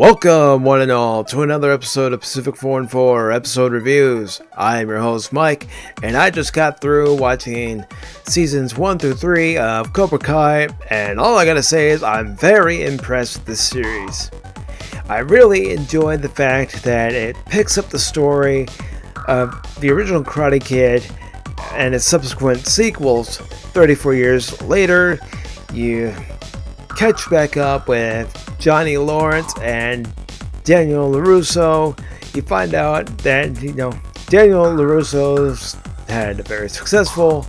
Welcome, one and all, to another episode of Pacific 4 and 4 Episode Reviews. I am your host, Mike, and I just got through watching seasons 1 through 3 of Cobra Kai, and all I gotta say is I'm very impressed with this series. I really enjoyed the fact that it picks up the story of the original Karate Kid and its subsequent sequels 34 years later. You catch back up with Johnny Lawrence and Daniel LaRusso. You find out that, Daniel LaRusso's had a very successful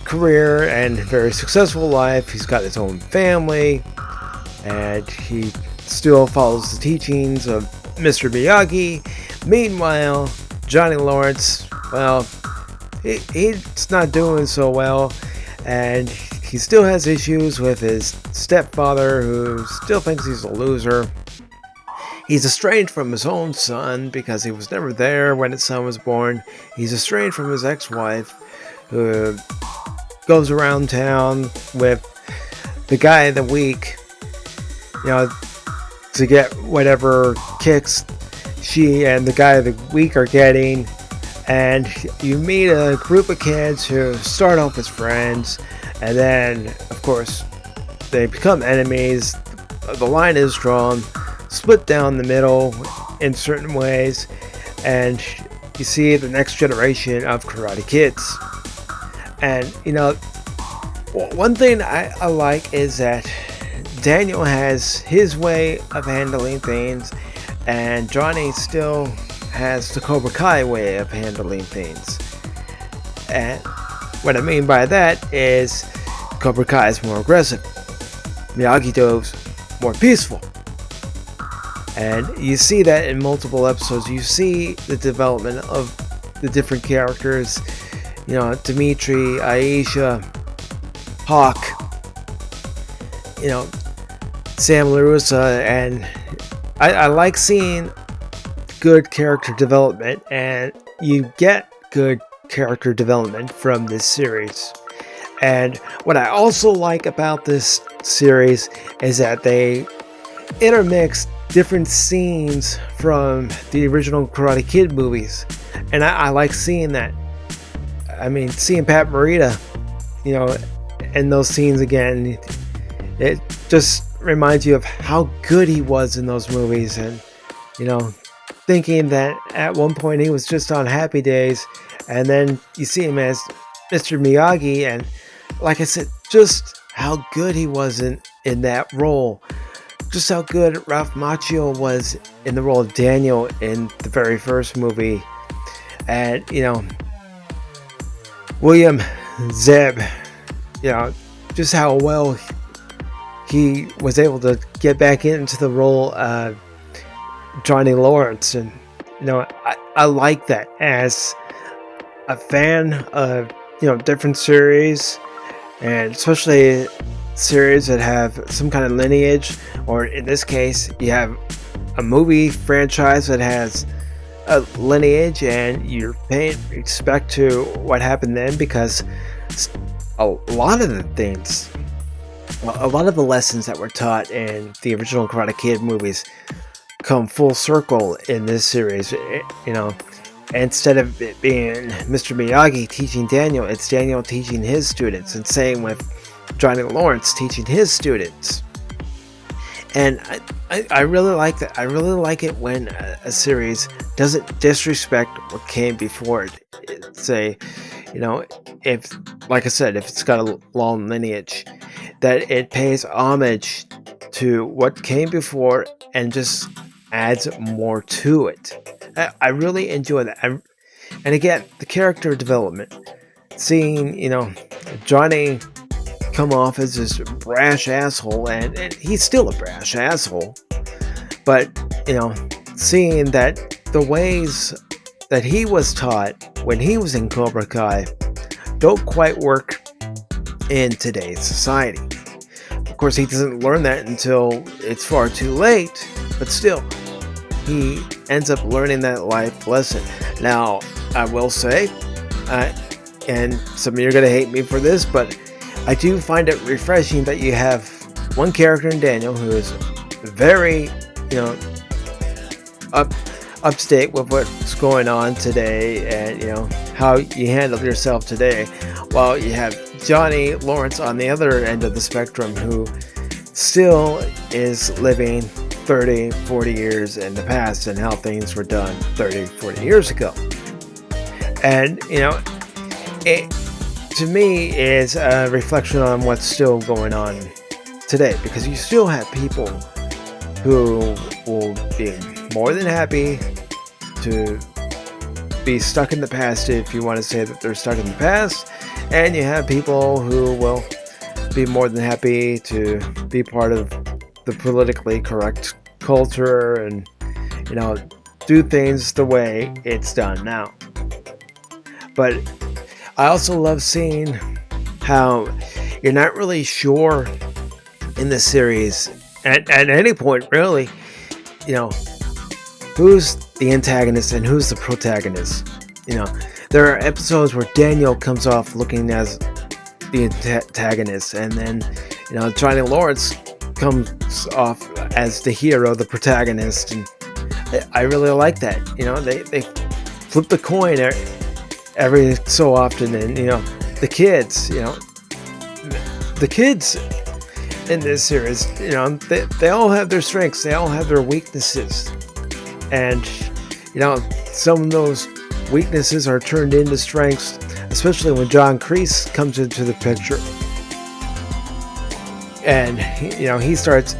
career and very successful life. He's got his own family, and he still follows the teachings of Mr. Miyagi. Meanwhile, Johnny Lawrence, well, he's not doing so well, and he still has issues with his stepfather, who still thinks he's a loser. He's estranged from his own son because he was never there when his son was born. He's estranged from his ex-wife, who goes around town with the guy of the week, to get whatever kicks she and the guy of the week are getting. And you meet a group of kids who start off as friends, and then, of course, they become enemies. The line is drawn, split down the middle in certain ways, and you see the next generation of Karate Kids. And, one thing I like is that Daniel has his way of handling things, and Johnny still has the Cobra Kai way of handling things. And what I mean by that is Cobra Kai is more aggressive, Miyagi-Do's more peaceful. And you see that in multiple episodes. You see the development of the different characters, Dimitri, Aisha, Hawk, Sam LaRusso, and I like seeing good character development, and you get good character development from this series. And what I also like about this series is that they intermix different scenes from the original Karate Kid movies, and I like seeing that. I mean, seeing Pat Morita, in those scenes again, it just reminds you of how good he was in those movies, and thinking that at one point he was just on Happy Days, and then you see him as Mr. Miyagi, and like I said, just how good he was in that role. Just how good Ralph Macchio was in the role of Daniel in the very first movie. And, William Zeb, just how well he was able to get back into the role of Johnny Lawrence. And, I like that as a fan of, different series, and especially series that have some kind of lineage, or in this case, you have a movie franchise that has a lineage, and you're paying respect to what happened then, because a lot of the lessons that were taught in the original Karate Kid movies come full circle in this series. Instead of it being Mr. Miyagi teaching Daniel, it's Daniel teaching his students, and same with Johnny Lawrence teaching his students. And I really like that. I really like it when a series doesn't disrespect what came before it. Say, if, like I said, if it's got a long lineage, that it pays homage to what came before and just adds more to it. I really enjoy that. And again, the character development, seeing, Johnny come off as this brash asshole, and he's still a brash asshole, but, seeing that the ways that he was taught when he was in Cobra Kai don't quite work in today's society. Of course, he doesn't learn that until it's far too late, but still, he ends up learning that life lesson. Now, I will say, and some of you are going to hate me for this, but I do find it refreshing that you have one character in Daniel who is very you know, up to date with what's going on today, and how you handle yourself today, while you have Johnny Lawrence on the other end of the spectrum, who still is living 30, 40 years in the past and how things were done 30, 40 years ago. And it to me is a reflection on what's still going on today, because you still have people who will be more than happy to be stuck in the past, if you want to say that they're stuck in the past, and you have people who will be more than happy to be part of the politically correct culture and do things the way it's done now. But I also love seeing how you're not really sure in the series at any point, really, who's the antagonist and who's the protagonist. There are episodes where Daniel comes off looking as the antagonist, and then Johnny Lawrence comes off as the hero, the protagonist, and I really like that. They flip the coin every so often, and the kids in this series, they all have their strengths, they all have their weaknesses, and some of those weaknesses are turned into strengths, especially when John Kreese comes into the picture, and he starts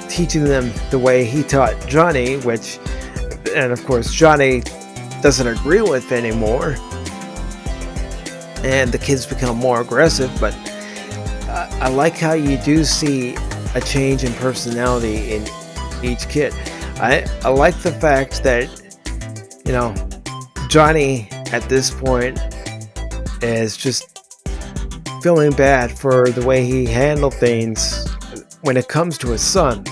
teaching them the way he taught Johnny, and of course Johnny doesn't agree with anymore, and the kids become more aggressive. But I like how you do see a change in personality in each kid. I like the fact that Johnny at this point is just feeling bad for the way he handled things when it comes to his son,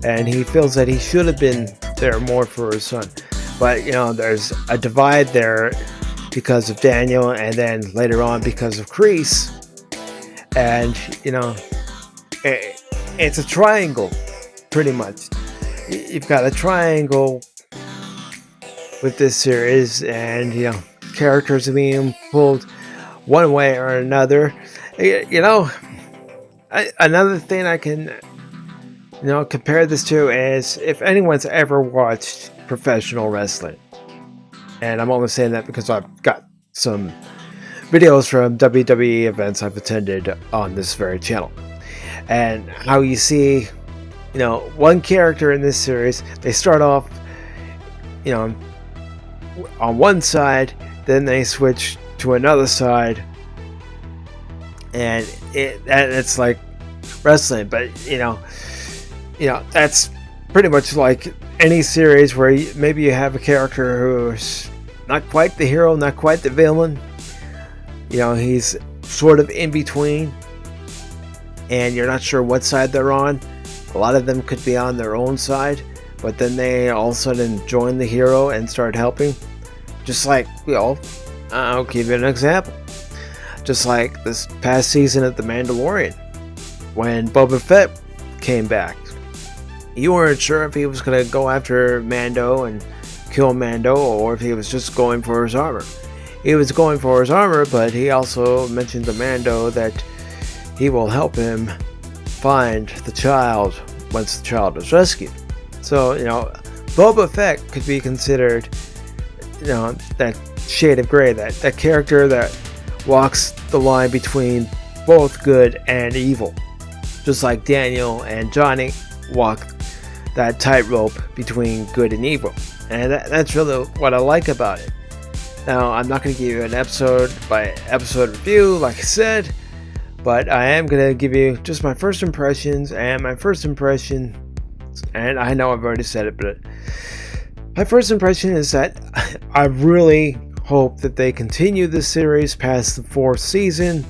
and he feels that he should have been there more for his son. But there's a divide there because of Daniel, and then later on because of Kreese, and it's a triangle, pretty much. You've got a triangle with this series, and characters are being pulled one way or another. Another thing I can compare this to is, if anyone's ever watched professional wrestling, and I'm only saying that because I've got some videos from WWE events I've attended on this very channel, and how you see one character in this series, they start off on one side, then they switch to another side, and it's like wrestling. But that's pretty much like any series where maybe you have a character who's not quite the hero, not quite the villain. He's sort of in between, and you're not sure what side they're on. A lot of them could be on their own side, but then they all of a sudden join the hero and start helping. Just like, I'll give you an example. Just like this past season of The Mandalorian, when Boba Fett came back. You weren't sure if he was going to go after Mando and kill Mando, or if he was just going for his armor. He was going for his armor, but he also mentioned to Mando that he will help him find the child once the child is rescued. So, Boba Fett could be considered, that shade of gray, that character that walks the line between both good and evil. Just like Daniel and Johnny walk that tightrope between good and evil. And that's really what I like about it. Now, I'm not going to give you an episode by episode review, like I said, but I am going to give you just my first impressions. And my first impression, and I know I've already said it, but my first impression is that I really hope that they continue this series past the 4th season.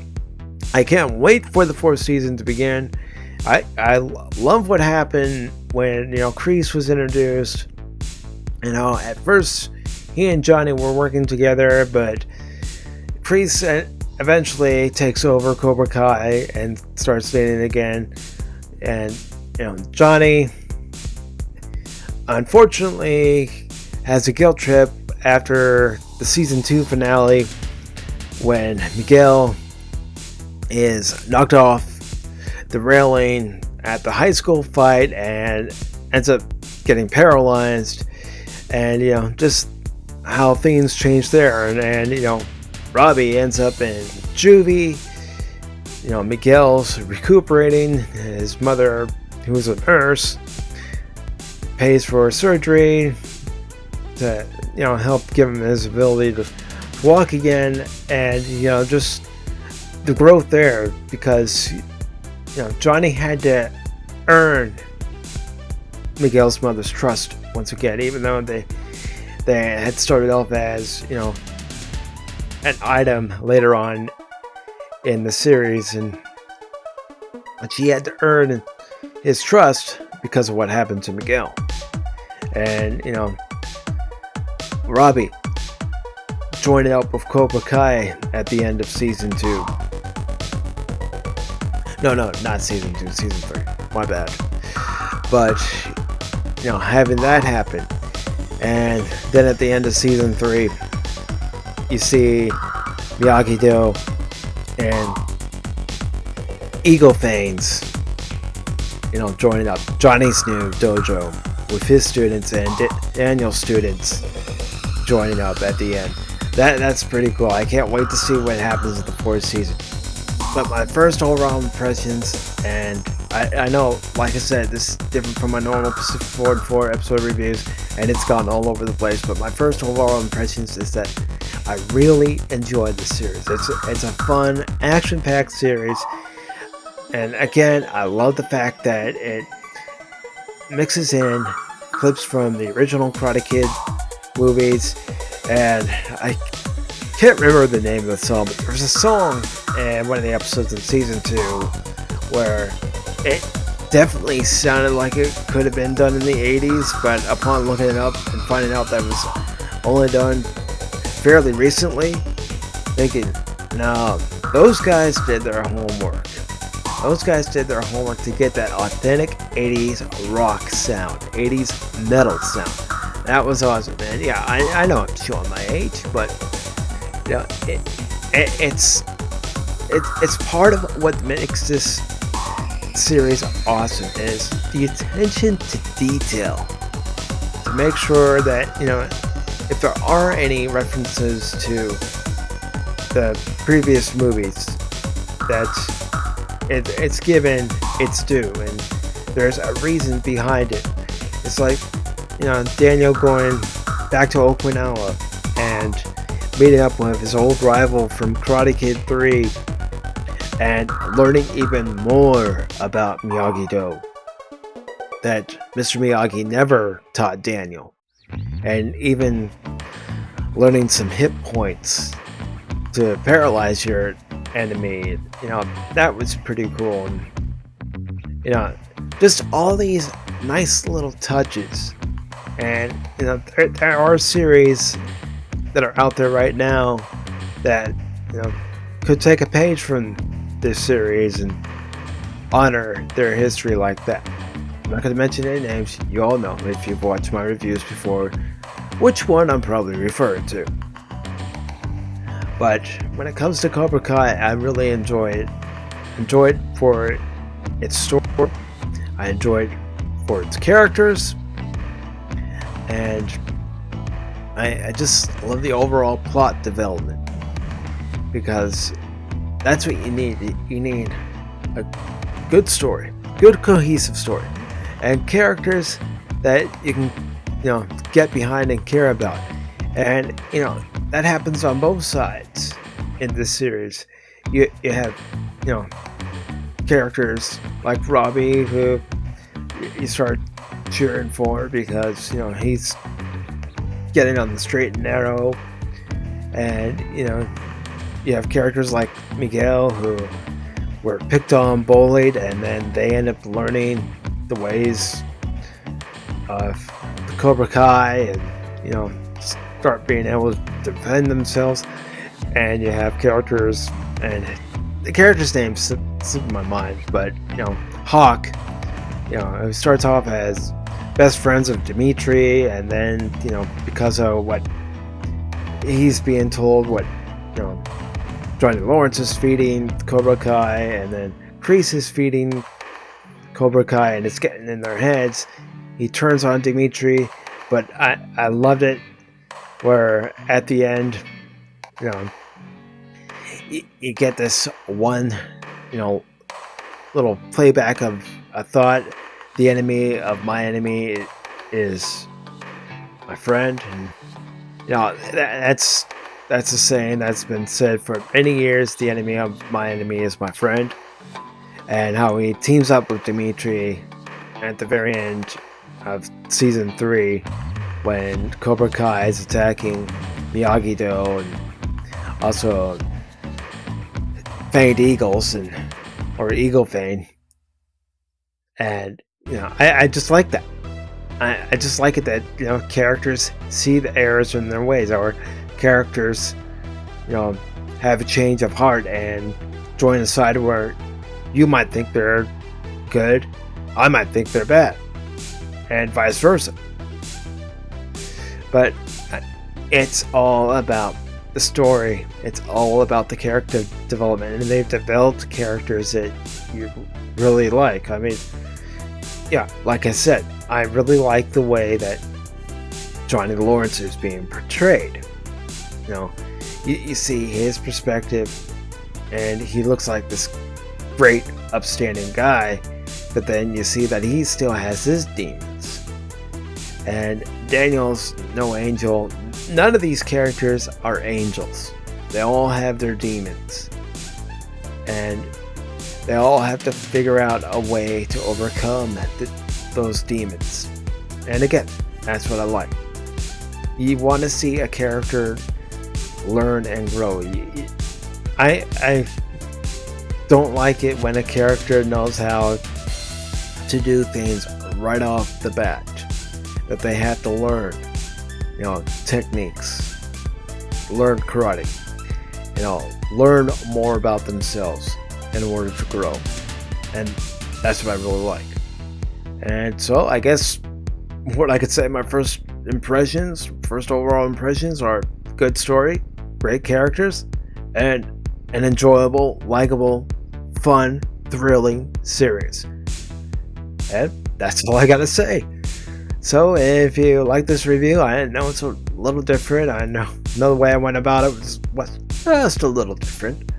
I can't wait for the 4th season to begin. I love what happened when Kreese was introduced. At first he and Johnny were working together, but Kreese eventually takes over Cobra Kai and starts dating again. And Johnny, unfortunately has a guilt trip after the season 2 finale when Miguel is knocked off the railing at the high school fight and ends up getting paralyzed, and just how things change there, and Robbie ends up in juvie. Miguel's recuperating. His mother, who's a nurse, pays for surgery to help give him his ability to walk again, and just the growth there, because Johnny had to earn Miguel's mother's trust once again, even though they had started off as an item later on in the series, but she had to earn his trust because of what happened to Miguel. And Robbie joining up with Cobra Kai at the end of season 2. No, not season 2, season 3. My bad. But having that happen, and then at the end of season 3, you see Miyagi-Do and Eagle Fangs, joining up Johnny's new dojo with his students and Daniel's students joining up at the end. That's pretty cool. I can't wait to see what happens in the 4th season. But my first overall impressions, and I know, like I said, this is different from my normal Pacific Forward 4 episode reviews, and it's gone all over the place, but my first overall impressions is that I really enjoyed the series. It's a fun, action-packed series, and again, I love the fact that it mixes in clips from the original Karate Kid movies, and I can't remember the name of the song, but there's a song in one of the episodes in season 2 where it definitely sounded like it could have been done in the 80s, but upon looking it up and finding out that it was only done fairly recently, thinking, no, those guys did their homework. Those guys did their homework to get that authentic 80s rock sound, 80s metal sound. That was awesome, man. Yeah, I know I'm showing my age, but it's part of what makes this series awesome, is the attention to detail, to make sure that if there are any references to the previous movies, that it's given its due, and there's a reason behind it. It's like Daniel going back to Okinawa and meeting up with his old rival from Karate Kid 3 and learning even more about Miyagi-Do that Mr. Miyagi never taught Daniel, and even learning some hit points to paralyze your enemy. That was pretty cool, and just all these nice little touches. And there are series that are out there right now that could take a page from this series and honor their history like that. I'm not going to mention any names. You all know, if you've watched my reviews before, which one I'm probably referring to. But when it comes to Cobra Kai, I really enjoy it. Enjoy it for its story. I enjoy it for its characters. And I just love the overall plot development, because that's what you need. You need a good story, good cohesive story, and characters that you can get behind and care about. And that happens on both sides in this series. You have characters like Robbie, who you start cheering for because he's getting on the straight and narrow, and you have characters like Miguel, who were picked on, bullied, and then they end up learning the ways of the Cobra Kai, and start being able to defend themselves. And you have characters, and the character's name slipped my mind, but Hawk, who starts off as best friends of Dimitri, and then, because of what he's being told, what, Johnny Lawrence is feeding Cobra Kai, and then Kreese is feeding Cobra Kai, and it's getting in their heads. He turns on Dimitri, but I loved it where at the end, you get this one, little playback of a thought. The enemy of my enemy is my friend, and that's a saying that's been said for many years. The enemy of my enemy is my friend, and how he teams up with Dimitri at the very end of season 3 when Cobra Kai is attacking Miyagi-Do and also Fanged Eagles or Eagle Fang, and I just like that. I just like it that characters see the errors in their ways, or characters have a change of heart and join a side where you might think they're good, I might think they're bad, and vice versa. But it's all about the story. It's all about the character development, and they've developed characters that you really like. I mean, yeah, like I said, I really like the way that Johnny Lawrence is being portrayed. You see his perspective, and he looks like this great, upstanding guy, but then you see that he still has his demons. And Daniel's no angel. None of these characters are angels. They all have their demons, and they all have to figure out a way to overcome those demons. And again, that's what I like. You want to see a character learn and grow. I don't like it when a character knows how to do things right off the bat, that they have to learn techniques, learn karate, learn more about themselves in order to grow. And that's what I really like. And so I guess what I could say, my first overall impressions are good story, great characters, and an enjoyable, likable, fun, thrilling series. And that's all I gotta say. So if you like this review, I know it's a little different. I know another way I went about it was just a little different.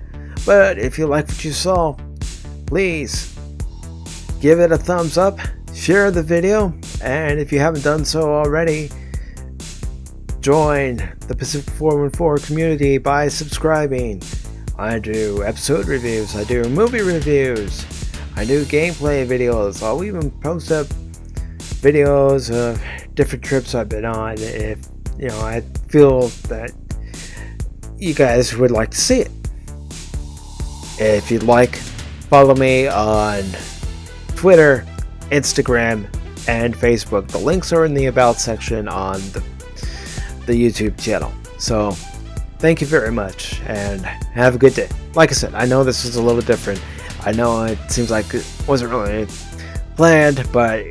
But if you like what you saw, please give it a thumbs up, share the video, and if you haven't done so already, join the Pacific 414 community by subscribing. I do episode reviews, I do movie reviews, I do gameplay videos. I'll even post up videos of different trips I've been on if I feel that you guys would like to see it. If you'd like, follow me on Twitter, Instagram, and Facebook. The links are in the About section on the YouTube channel. So thank you very much, and have a good day. Like I said, I know this is a little different. I know it seems like it wasn't really planned, but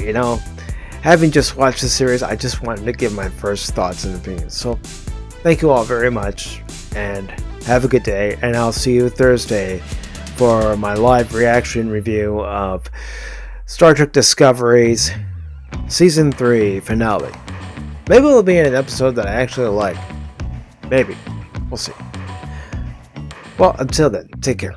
having just watched the series, I just wanted to give my first thoughts and opinions. So thank you all very much, and have a good day, and I'll see you Thursday for my live reaction review of Star Trek Discovery's Season 3 finale. Maybe it'll be an episode that I actually like. Maybe. We'll see. Well, until then, take care.